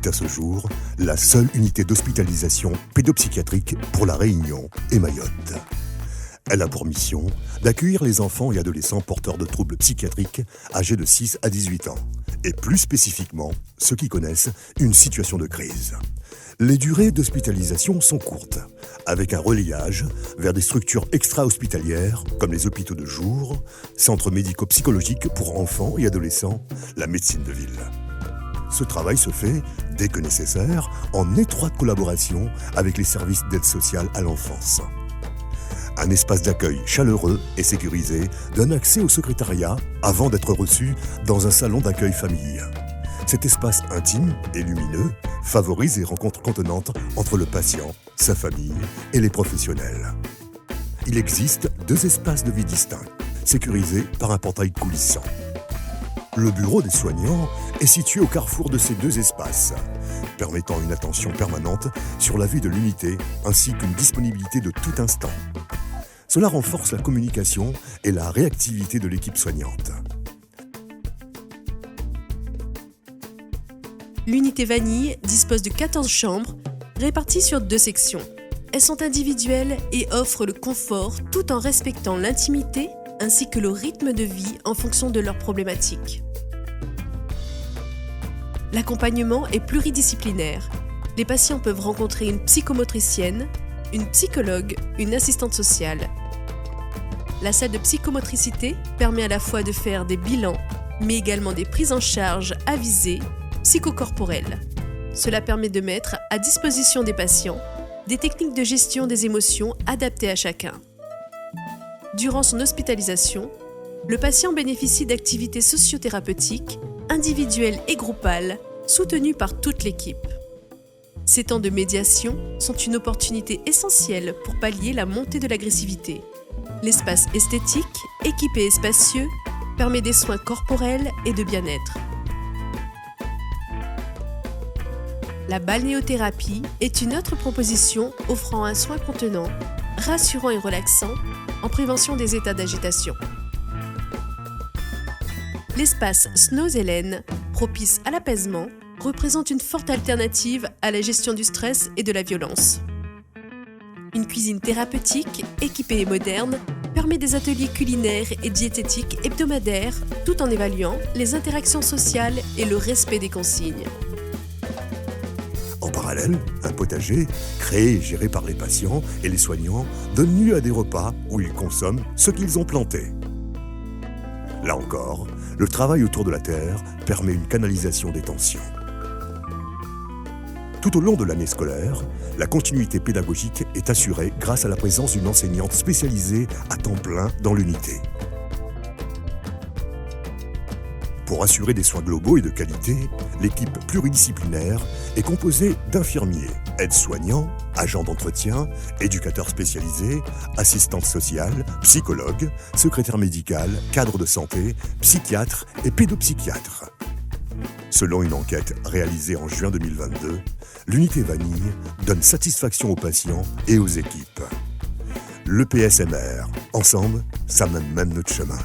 à ce jour la seule unité d'hospitalisation pédopsychiatrique pour La Réunion et Mayotte. Elle a pour mission d'accueillir les enfants et adolescents porteurs de troubles psychiatriques âgés de 6 à 18 ans, et plus spécifiquement ceux qui connaissent une situation de crise. Les durées d'hospitalisation sont courtes, avec un relayage vers des structures extra-hospitalières comme les hôpitaux de jour, centres médico-psychologiques pour enfants et adolescents, la médecine de ville. Ce travail se fait, dès que nécessaire, en étroite collaboration avec les services d'aide sociale à l'enfance. Un espace d'accueil chaleureux et sécurisé donne accès au secrétariat avant d'être reçu dans un salon d'accueil famille. Cet espace intime et lumineux favorise les rencontres contenantes entre le patient, sa famille et les professionnels. Il existe 2 espaces de vie distincts, sécurisés par un portail coulissant. Le bureau des soignants est situé au carrefour de ces 2 espaces, permettant une attention permanente sur la vie de l'unité ainsi qu'une disponibilité de tout instant. Cela renforce la communication et la réactivité de l'équipe soignante. L'unité Vanille dispose de 14 chambres réparties sur 2 sections. Elles sont individuelles et offrent le confort tout en respectant l'intimité ainsi que le rythme de vie en fonction de leurs problématiques. L'accompagnement est pluridisciplinaire. Les patients peuvent rencontrer une psychomotricienne, une psychologue, une assistante sociale. La salle de psychomotricité permet à la fois de faire des bilans, mais également des prises en charge avisées, psychocorporelles. Cela permet de mettre à disposition des patients des techniques de gestion des émotions adaptées à chacun. Durant son hospitalisation, le patient bénéficie d'activités sociothérapeutiques, individuelles et groupales, soutenues par toute l'équipe. Ces temps de médiation sont une opportunité essentielle pour pallier la montée de l'agressivité. L'espace esthétique, équipé et spacieux, permet des soins corporels et de bien-être. La balnéothérapie est une autre proposition offrant un soin contenant, rassurant et relaxant en prévention des états d'agitation. L'espace Snows-Hélène, propice à l'apaisement, représente une forte alternative à la gestion du stress et de la violence. Une cuisine thérapeutique, équipée et moderne, permet des ateliers culinaires et diététiques hebdomadaires tout en évaluant les interactions sociales et le respect des consignes. En parallèle, un potager, créé et géré par les patients et les soignants, donne lieu à des repas où ils consomment ce qu'ils ont planté. Là encore, le travail autour de la terre permet une canalisation des tensions. Tout au long de l'année scolaire, la continuité pédagogique est assurée grâce à la présence d'une enseignante spécialisée à temps plein dans l'unité. Pour assurer des soins globaux et de qualité, l'équipe pluridisciplinaire est composée d'infirmiers, aides-soignants, agents d'entretien, éducateurs spécialisés, assistantes sociales, psychologues, secrétaires médicales, cadres de santé, psychiatres et pédopsychiatres. Selon une enquête réalisée en juin 2022, l'unité Vanille donne satisfaction aux patients et aux équipes. Le PSMR, ensemble, ça mène même notre chemin.